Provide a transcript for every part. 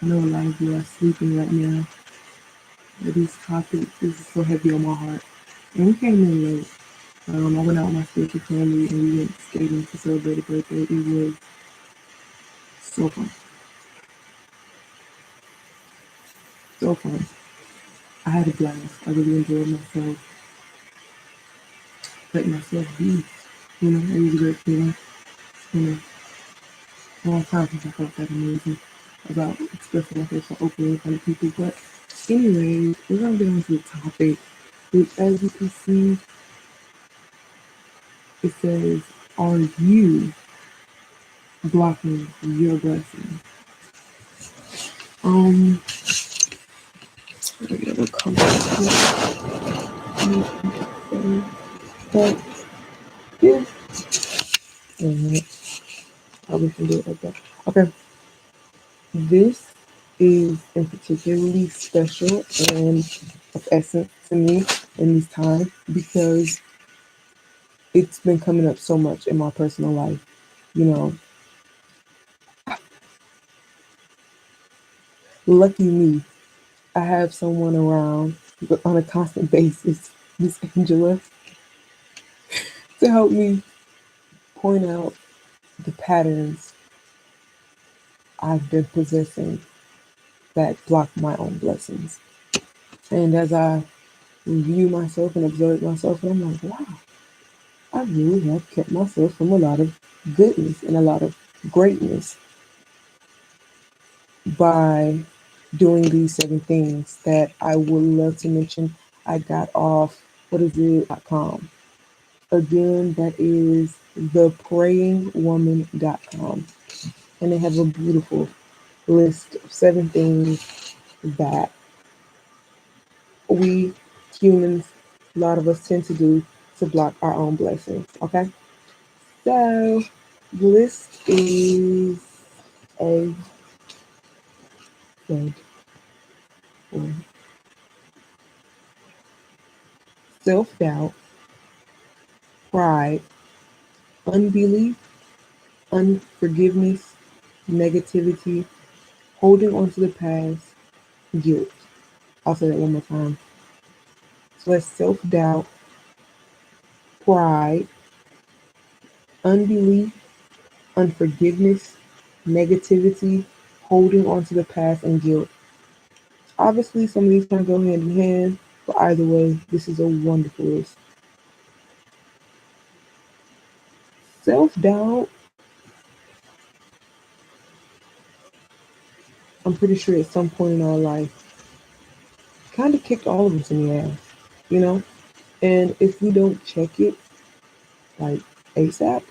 I know a lot of you are sleeping right now, but this topic is so heavy on my heart. And we came in late. I went out with my spiritual family and we went skating to celebrate a birthday. It was so fun. So fun. I had a blast. I really enjoyed myself, letting myself be. It was a great feeling. You a long time since I felt that amazing about expressing myself so openly in front of people. But anyways, we're gonna get on to the topic, which as you can see, it says, are you blocking your blessings? Um, I get a comfortable. But yeah, I wish I do it like that. Okay, this is in particularly special and of essence to me in this time because it's been coming up so much in my personal life. You know, lucky me, I have someone around on a constant basis, Miss Angela, to help me point out the patterns I've been possessing that block my own blessings. And as I review myself and observe myself, and I'm like, wow, I really have kept myself from a lot of goodness and a lot of greatness by doing these 7 things that I would love to mention. I got off, what is it.com. Again, that is theprayingwoman.com. And they have a beautiful list of 7 things that we humans, a lot of us tend to do to block our own blessings. Okay? So the list is a good one. Self-doubt, pride, unbelief, unforgiveness, negativity, holding on to the past, guilt. I'll say that one more time. So that's self-doubt, pride, unbelief, unforgiveness, negativity, holding on to the past, and guilt. Obviously, some of these kind of go hand in hand, but either way, this is a wonderful list. Self-doubt, I'm pretty sure at some point in our life, kind of kicked all of us in the ass, you know? And if we don't check it, like ASAP,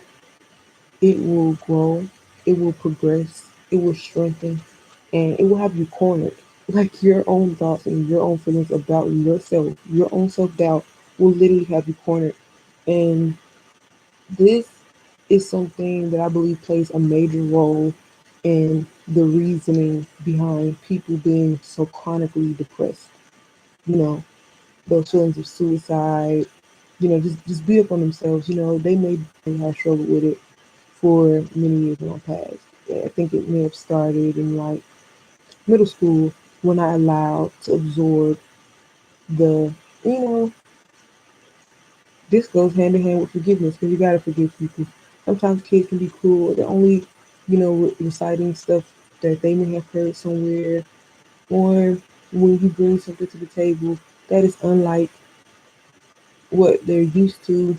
it will grow, it will progress, it will strengthen, and it will have you cornered. Like your own thoughts and your own feelings about yourself, your own self doubt will literally have you cornered. And this is something that I believe plays a major role in the reasoning behind people being so chronically depressed. You know, those feelings of suicide, just beat up on themselves. They may have struggled with it for many years in my past. Yeah, I think it may have started in like middle school when I allowed to absorb the, you know, this goes hand in hand with forgiveness because you gotta forgive people. Sometimes kids can be cruel. They're only, reciting stuff that they may have heard somewhere, or when you bring something to the table that is unlike what they're used to.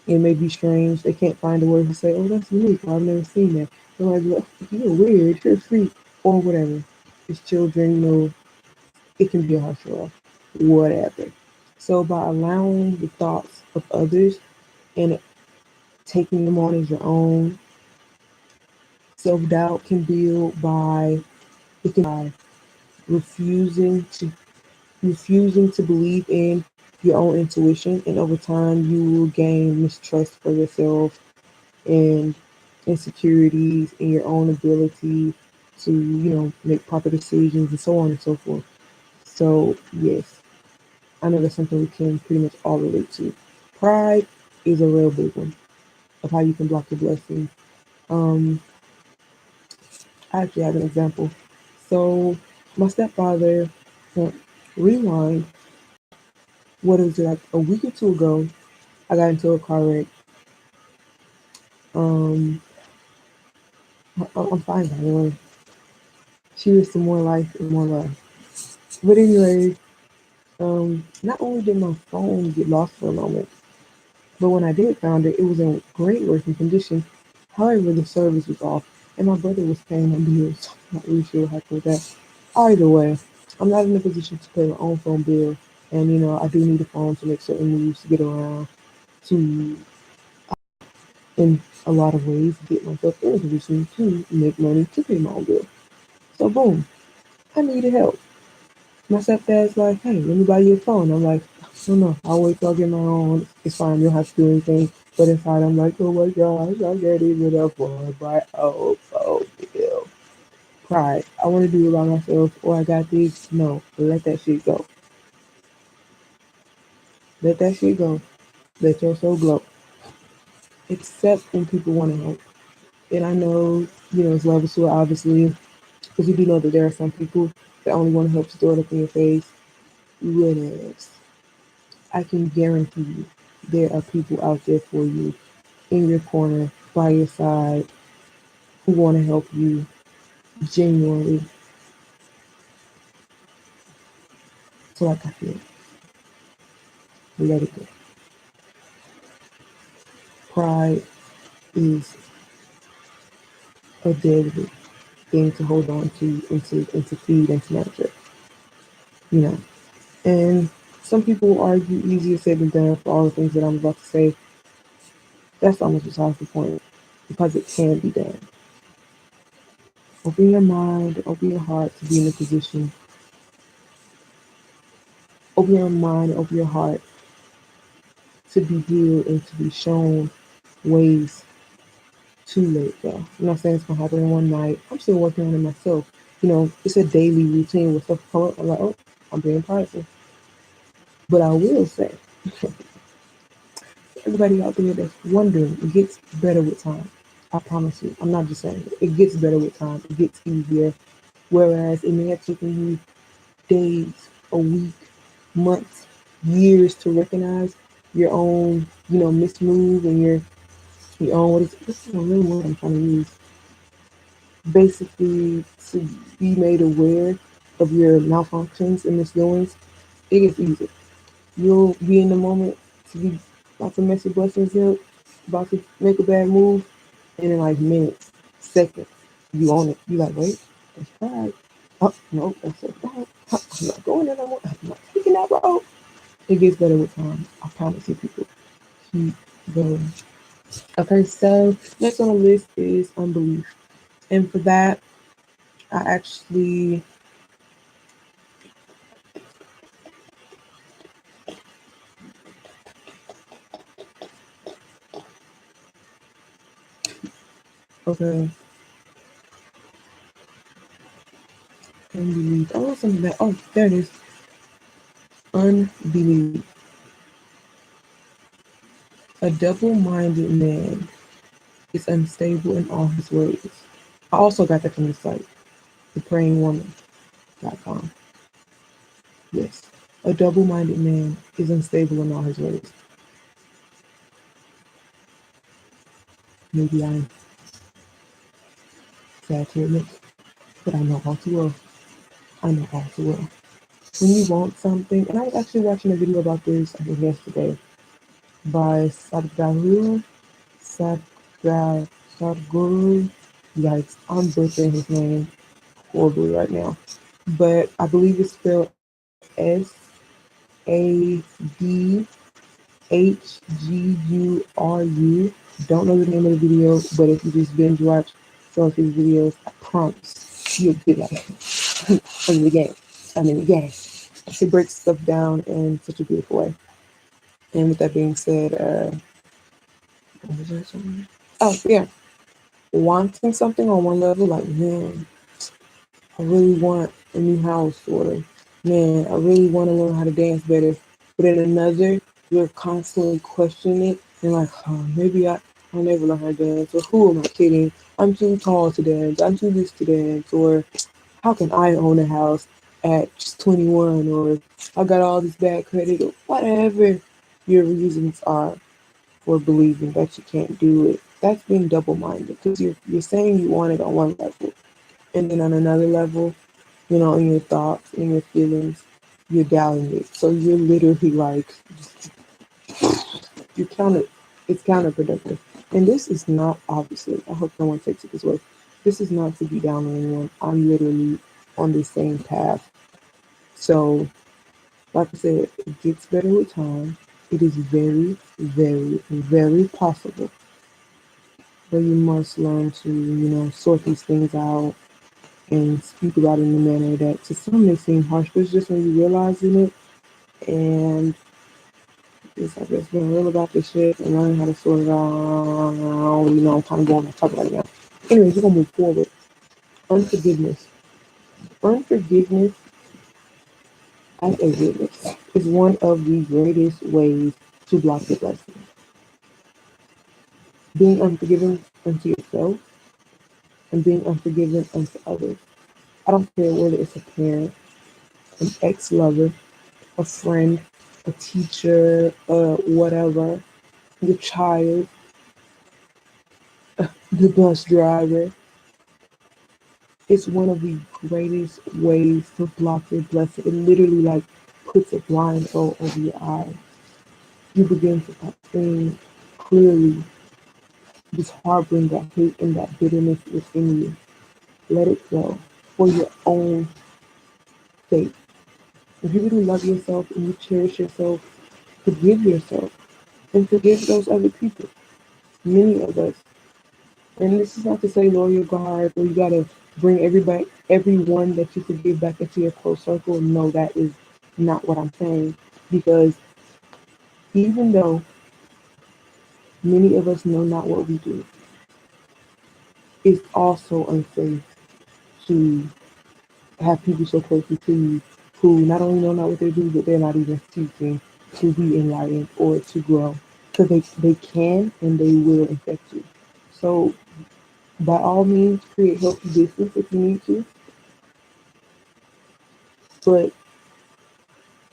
It may be strange. They can't find the words to say, "Oh, that's unique. I've never seen that." They're like, "Well, you're weird. You're a freak," or whatever. As children, it can be a harsh law, whatever. So by allowing the thoughts of others and taking them on as your own, self-doubt can build by refusing to refusing to believe in your own intuition, and over time you will gain mistrust for yourself and insecurities in your own ability to, make proper decisions and so on and so forth. So yes, I know that's something we can pretty much all relate to. Pride is a real big one of how you can block your blessings. Um, I actually have an example. So my stepfather, uh, rewind, what was it, like a week or two ago, I got into a car wreck. Um, I'm fine by the way. Cheers to more life and more love. But anyway, not only did my phone get lost for a moment, but when I did found it, it was in great working condition. However, the service was off, and my brother was paying my bills. I'm not really sure what happened with that. Either way, I'm not in a position to pay my own phone bill, and I do need a phone to make certain moves, to get around, to, in a lot of ways, get myself in a position to make money to pay my own bill. So boom, I needed help. My stepdad's like, hey, let me buy you a phone. I'm like, no, no, I'll wait till I get my own. It's fine, you don't have to do anything. But inside, I'm like, oh my gosh, I can't even afford my own phone bill. Pride. I want to do it by myself, or I got this. No, let that shit go. Let that shit go. Let your soul glow. Except when people want to help. And I know, it's levels to it, obviously, because you do know that there are some people that only want to help throw it up in your face. Whatevs. I can guarantee you there are people out there for you, in your corner, by your side, who want to help you genuinely. So like I said, let it go. Pride is a deadly thing to hold on to and to feed and to nurture, you know. And some people will argue easier said than done for all the things that I'm about to say. That's almost besides the point because it can be done. Open your mind, open your heart to be in a position. Open your mind, open your heart to be healed and to be shown ways to let it go. I'm not saying it's gonna happen in one night. I'm still working on it myself. It's a daily routine with stuff come up. I'm like, oh, I'm being prideful. But I will say, everybody out there that's wondering, it gets better with time. I promise you. I'm not just saying it. It gets better with time. It gets easier. Whereas it may have taken you days, a week, months, years to recognize your own, mismove and your own, this is a real word I'm trying to use. Basically, to be made aware of your malfunctions and misdoings, it gets easier. You'll be in the moment to be about to mess your blessings up, about to make a bad move, and in like minutes, seconds, you own it. You like, wait, that's pride. Oh, no, that's so bad. I'm not going there no more. I'm not taking that road. It gets better with time. I promise you, people. Keep going. Okay, so next on the list is unbelief. And for that, I actually, okay, unbelief. I want something that, oh, there it is. Unbelief. A double-minded man is unstable in all his ways. I also got that from the site, theprayingwoman.com. Yes, a double-minded man is unstable in all his ways. Maybe I'm sad to admit, but I know all too well. I know all too well. When you want something, and I was actually watching a video about this, I think yesterday, by Sadhguru. Sadhguru. Yikes, I'm butchering his name horribly right now. But I believe it's spelled Sadguru. Don't know the name of the video, but if you just binge watch some of his videos, I promise you'll be like, I'm in the game. I'm in the game. He breaks stuff down in such a beautiful way. And with that being said, what was there something? Oh yeah, wanting something on one level, like man, I really want a new house, or man, I really want to learn how to dance better. But in another, you're constantly questioning it and like, oh, maybe I'll never learn how to dance, or who am I kidding? I'm too tall to dance. I'm too this to dance, or How can I own a house at just 21, or I got all this bad credit, or whatever your reasons are for believing that you can't do it? That's being double minded, because you're saying you want it on one level, and then on another level, in your thoughts and your feelings, you're doubting it. So you're literally like, you counter, it's counterproductive. And this is not, obviously, I hope no one takes it this way. This is not to be down on anyone. I'm literally on the same path. So, like I said, it gets better with time. It is very, very, very possible. But you must learn to, sort these things out and speak about it in a manner that to some may seem harsh, but it's just when you realizing it, and it's like just being real about this shit and learning how to sort it out. I'm kind of going to talk about it now. Anyways, we're gonna move forward. Unforgiveness. Unforgiveness as a witness is one of the greatest ways to block your blessings. Being unforgiving unto yourself and being unforgiving unto others. I don't care whether it's a parent, an ex-lover, a friend, a teacher, whatever, your child, the bus driver. It's one of the greatest ways to block your blessing. It literally like puts a blindfold over your eyes. You begin to start seeing clearly this harboring that hate and that bitterness within you. Let it go for your own sake. If you really love yourself and you cherish yourself, forgive yourself and forgive those other people. Many of us. And this is not to say lower your guard or you gotta bring everyone that you forgive back into your close circle. No, that is not what I'm saying. Because even though many of us know not what we do, it's also unsafe to have people so closely to you who not only know not what they do, but they're not even seeking to be enlightened or to grow. Because they can and they will infect you. So by all means, create healthy distance if you need to, but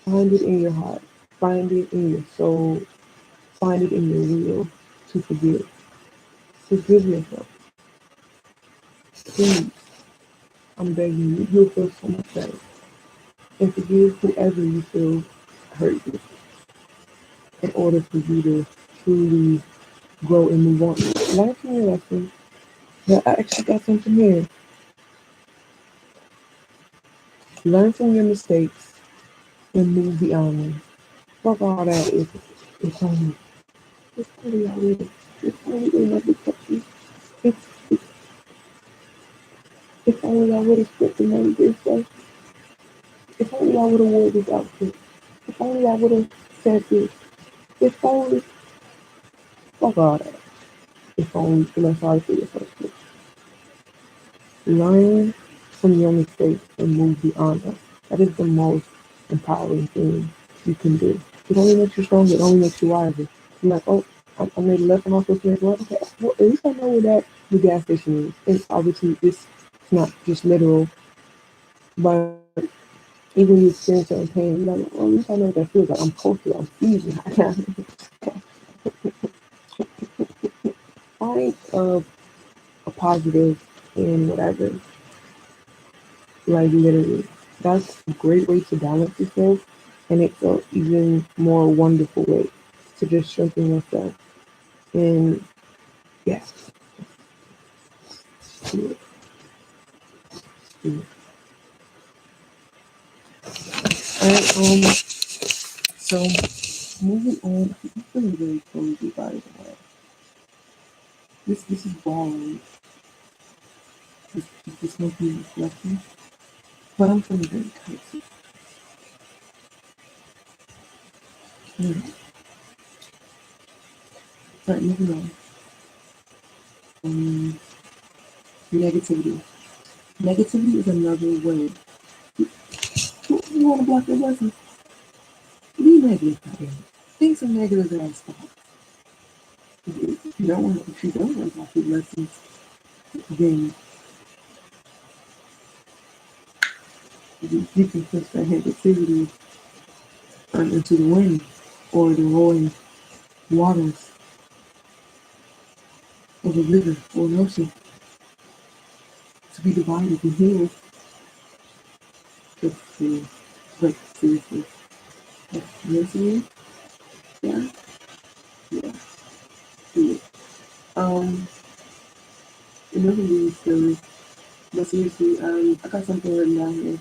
find it in your heart, find it in your soul, find it in your will to forgive. Forgive yourself. Please, I'm begging you, you'll feel so much better. And forgive whoever you feel hurt you in order for you to truly grow and move on. Learn from your lesson. Now, I actually got something here. Learn from your mistakes and move beyond them. Fuck all that if only. If only I would. If only they never touch you. If, if only I would have spent the money this way. If only I would have wore this outfit. If only I would have said this. If only. Fuck all that. If only. Feeling sorry for yourself. Learn from your mistakes and move beyond them. That is the most empowering thing you can do. It only makes you stronger. It only makes you wiser. You're like, oh, I made a left and I'm supposed to make right. Okay, well, at least I know where that the gas station is. And obviously, it's not just literal, but even when you experience certain pain, you're like, well, at least I know what that feels like. I'm posted. I'm easy. Find a positive in whatever. Like literally, that's a great way to balance yourself, and it's a even more wonderful way to just strengthen yourself. And yes, do it, do it. All right, so moving on, I'm feeling really cozy by the way. This is boring. This might be reflecting, but I'm feeling very cozy. Anyway, all right, moving on. Um, negativity. Negativity is another way. You want to block your blessings? Be negative, goddamn. Think some negative ass thoughts. If you don't want to block your blessings, then You can push that negativity into the wind or the roaring waters of a river or an ocean to be divided and healed. Just to, like, seriously. Like, mentally, yeah, yeah, do it. It doesn't really silly, but seriously, I got something written down here,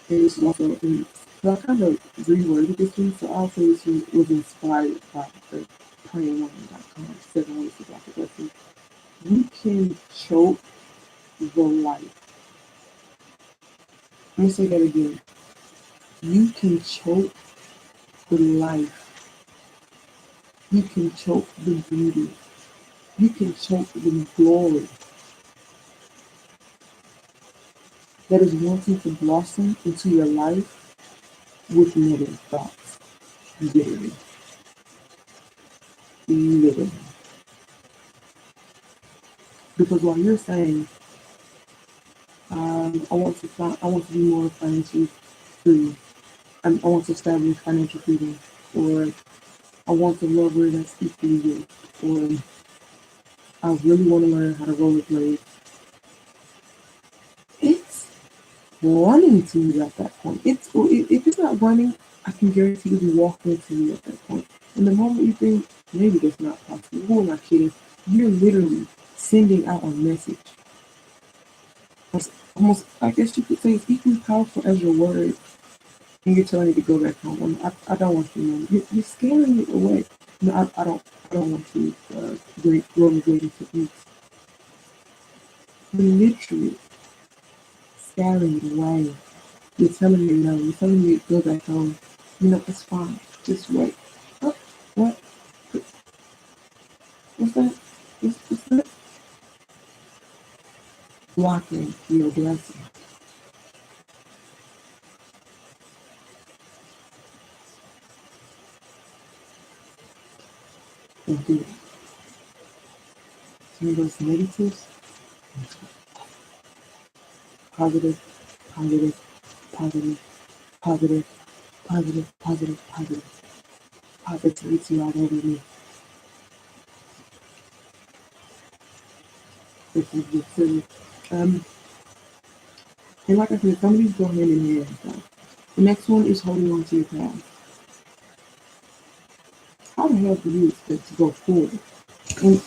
and this is also in, so I kind of reworded this one, so I'll say this one was inspired by the prayingwoman.com, 7 ways to block a blessing. You can choke the life. I'm gonna say that again. You can choke the life. You can choke the beauty. You can choke the glory that is wanting to blossom into your life with negative thoughts. Literally. Literally. Because while you're saying, I want to be more financially free, I want to establish financial freedom, or I want to love where that's equally good, or I really want to learn how to rollerblade. It's running to you at that point. If it's not running, I can guarantee you will walk into you at that point. And the moment you think maybe that's not possible, who am I kidding? You're literally sending out a message. It's almost, I guess you could say, it's equally powerful as your word. And you're telling me to go back home. I don't want you to know. You're scaring me away. No, I don't want to great rollerblading techniques. You're literally scaring me away. You're telling me no. You're telling me to go back home. You know, it's fine. Just wait. Oh, what? What's that? What's that? Blocking your blessing. And do it. Turn those negatives positive, positive, positive, positive, positive, positive, positive. Positivity out every day. This is just silly. Um, and like I said, some of these go hand in hand. So. The next one is holding on to your past. How the hell do you expect to go forward? And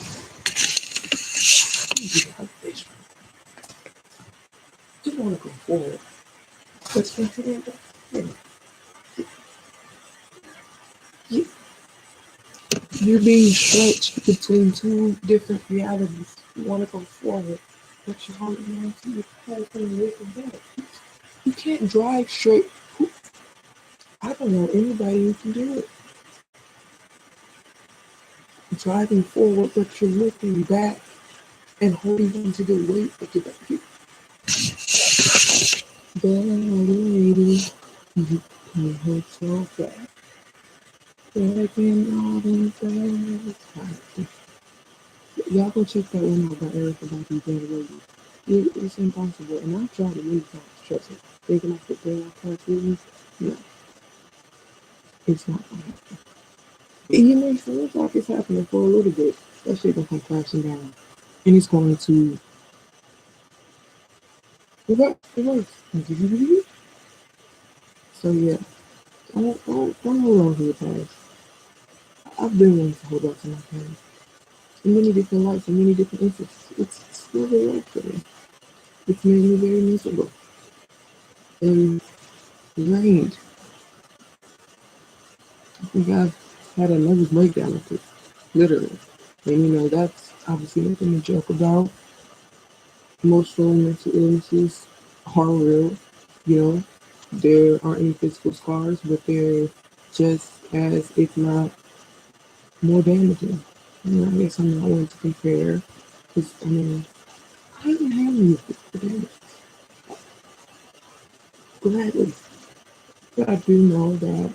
just want to go forward. But you're being stretched between two different realities. You want to go forward, but you're holding on to your past and looking back. You can't drive straight. I don't know anybody who can do it. Driving forward, but you're looking back and holding on to the weight of the back. Lady, you can't hold so back. Breaking all them things. Y'all go check that one out by Eric about these dead ladies. It's impossible, and I've tried it many times. Trust me. Thinking I could bring out past movies, no, it's not gonna happen. You may feel like it's happening for a little bit. That shit gonna come crashing down, and it's going to reverse. So yeah, don't hold on to your past. I've been wanting to hold on to my past in many different lights, in many different instances. It's still very work for me. It's made me very miserable and drained. I think I've had a nervous breakdown with it, literally. And you know, that's obviously nothing to joke about. Emotional and mental illnesses are real. You know, there aren't any physical scars, but they're just as, if not more damaging. You know, I guess I'm not one to compare. Because, I mean, I haven't had any physical damage. Gladly. But I do know that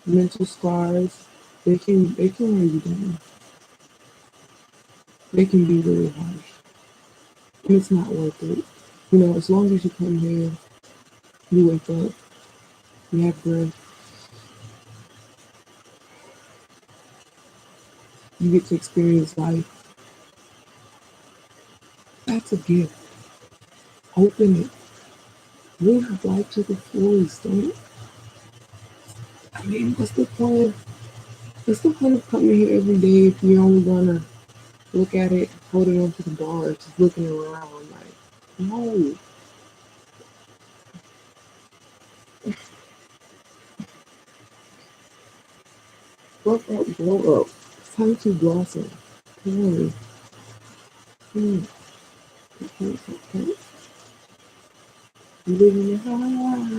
mental scars, they can weigh you down. They can be really harsh. And it's not worth it. You know, as long as you come here You wake up, you have breath, you get to experience life. That's a gift. Open it. Live life to the fullest. Don't. I mean, what's the point? What's the point of coming here every day if you're only gonna look at it, holding on to the bar, just looking around? Like, no. Grow up, grow up. It's time to blossom. Come on. Okay. Living a high life.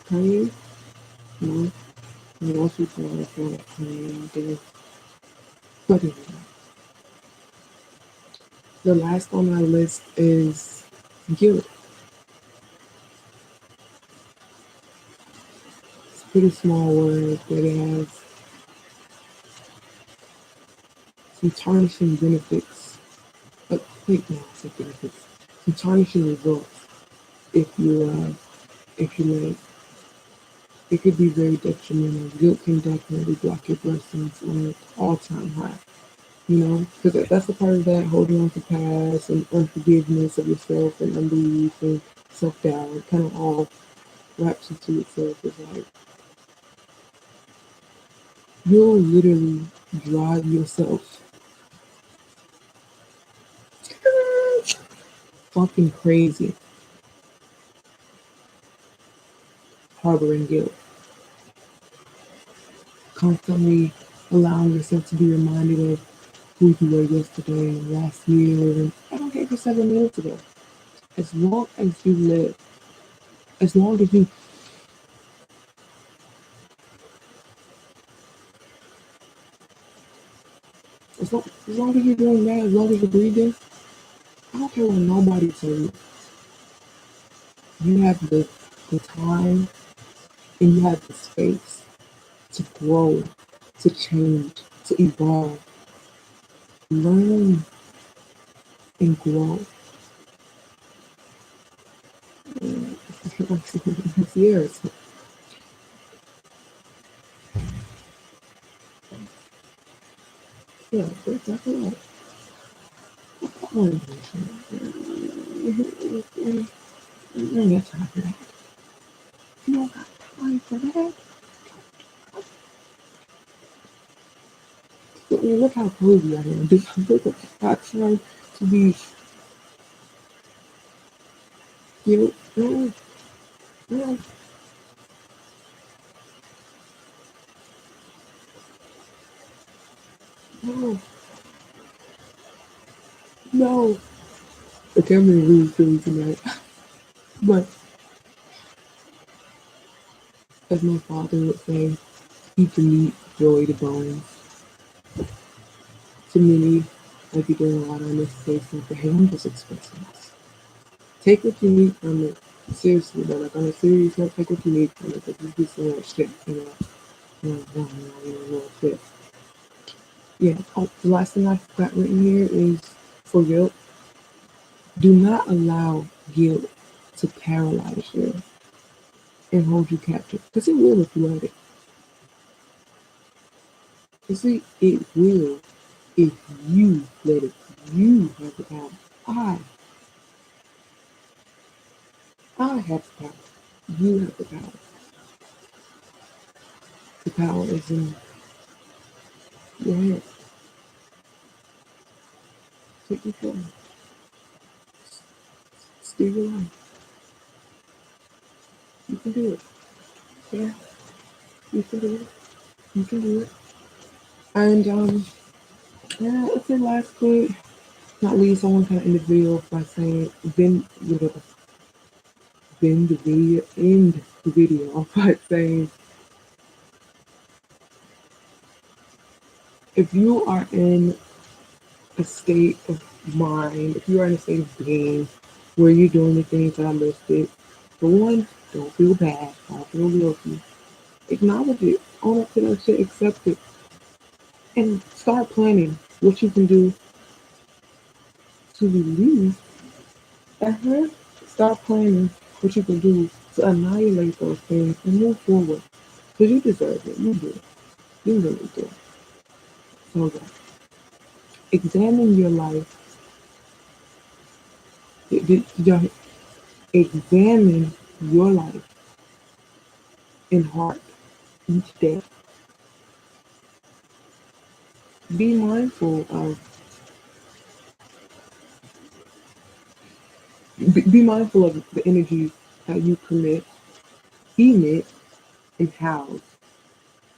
Can you? No. Most people want to feel like they but anyway, the last on my list is guilt. It's a pretty small word, but it has some tarnishing benefits. Wait, no, it's not benefits. Some tarnishing results if you let it. It could be very detrimental. Guilt can definitely block your blessings on an all-time high. Because that's a part of that holding on to past and unforgiveness of yourself and unbelief and self-doubt. Kind of all wraps into itself. It's like you'll literally drive yourself fucking crazy harboring guilt, constantly allowing yourself to be reminded of who you were yesterday and last year and I don't care for 7 minutes ago. As long as you live, as long as you, as long as you're doing that, as long as you're breathing, I don't care what nobody tells you. You have the time and you have the space to grow, to change, to evolve, learn and grow. It's years. Yeah, it's definitely. I don't got time for that. You don't got time for that. Look how cozy I am. Look at that time to be you. No, no, no, no. Okay, I'm gonna really silly tonight. But as my father would say, eat the meat, enjoy the bones. To many, I be doing a lot of unnecessary stuff, but hey, I'm just expressing this. Take what you need from it. Seriously, but like on a serious note, take what you need from it. Because you do so much shit, shit. Yeah. Oh, the last thing I've got written here is for guilt. Do not allow guilt to paralyze you and hold you captive. Because it will if you let it. You see, it will if you let it. You have the power. I, I have the power. You have the power. The power is in your head. Take control. Steer your life. You can do it. Yeah, you can do it. You can do it. And yeah, it's the last quote. Not least, someone kind of end the video by saying, end the video by saying, if you are in a state of mind, if you are in a state of being where you're doing the things that I listed, for one, don't feel bad, don't feel guilty. Acknowledge it, own up to that shit, accept it, and start planning what you can do to release, start planning what you can do to annihilate those things and move forward. Because you deserve it. You do. You really do. So yeah. Examine your life. Y'all examine your life in heart each day. Be mindful of be mindful of the energies that you commit, emit, and house.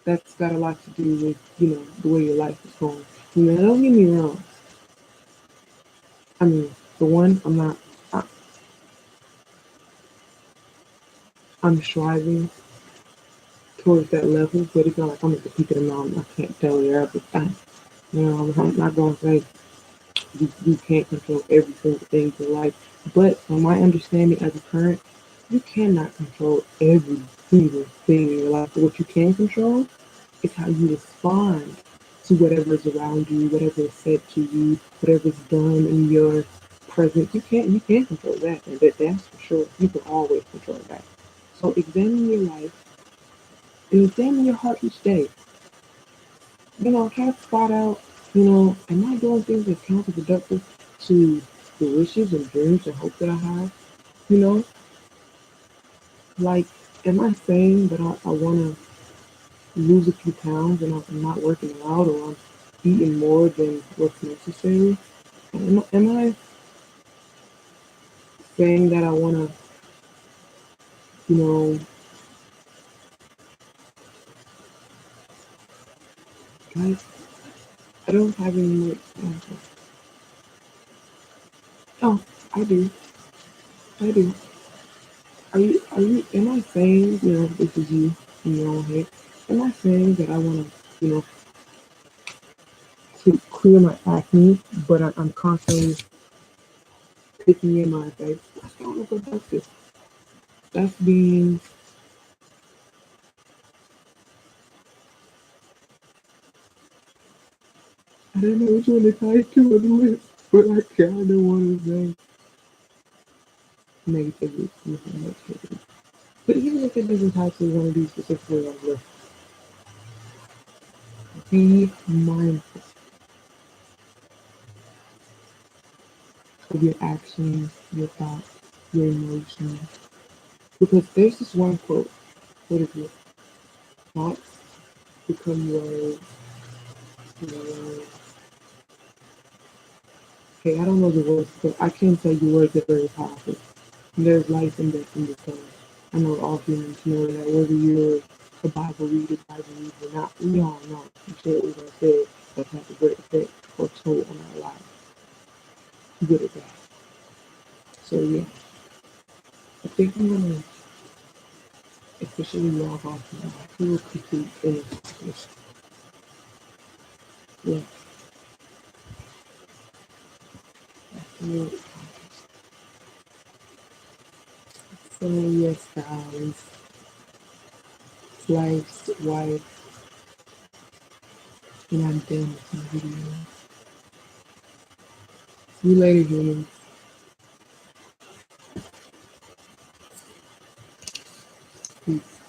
That's got a lot to do with, the way your life is going. Now, don't get me wrong. I mean, for one, I, I'm striving towards that level, but it's not like I'm at the peak of the mountain. I can't tell you everything. I'm not going to say you can't control every single thing in life. But from my understanding as a parent, you cannot control every single thing in your life. But what you can control is how you respond to whatever is around you, whatever is said to you, whatever is done in your presence. You can't control that, and that's for sure. You can always control that. So examine your life and examine your heart each day. Try to spot out, am I doing things that's counterproductive to the wishes and dreams and hope that I have? You know, like, am I saying that I want to lose a few pounds and I'm not working out or I'm eating more than what's necessary? Am I saying that I want to, you know, guys, I don't have any more examples. Oh, I do. I do. Am I saying, this is you in your own head? Am I saying that I want to clear my acne, but I'm constantly picking in my face? That's counterproductive. That's being, I don't know which one to tie to on the list, but I kind of want to say negativity. Negativity. But even if it doesn't tie to one of these specifically on the list, be mindful of your actions, your thoughts, your emotions. Because there's this one quote. What is it? Thoughts become words. Words. Okay, I don't know the words, but I can tell you words are very powerful. And there's life and death in the tongue. I know all humans know that whether you're a Bible reader or not, we all know I'm sure what we're going to say that has a great effect or toll on our lives, good or bad. So yeah, I think I'm going to officially log off now. I feel complete and accomplished. Yeah, I feel accomplished. So yes, guys, life's wife, and I'm done with my video. See you later, humans. Peace.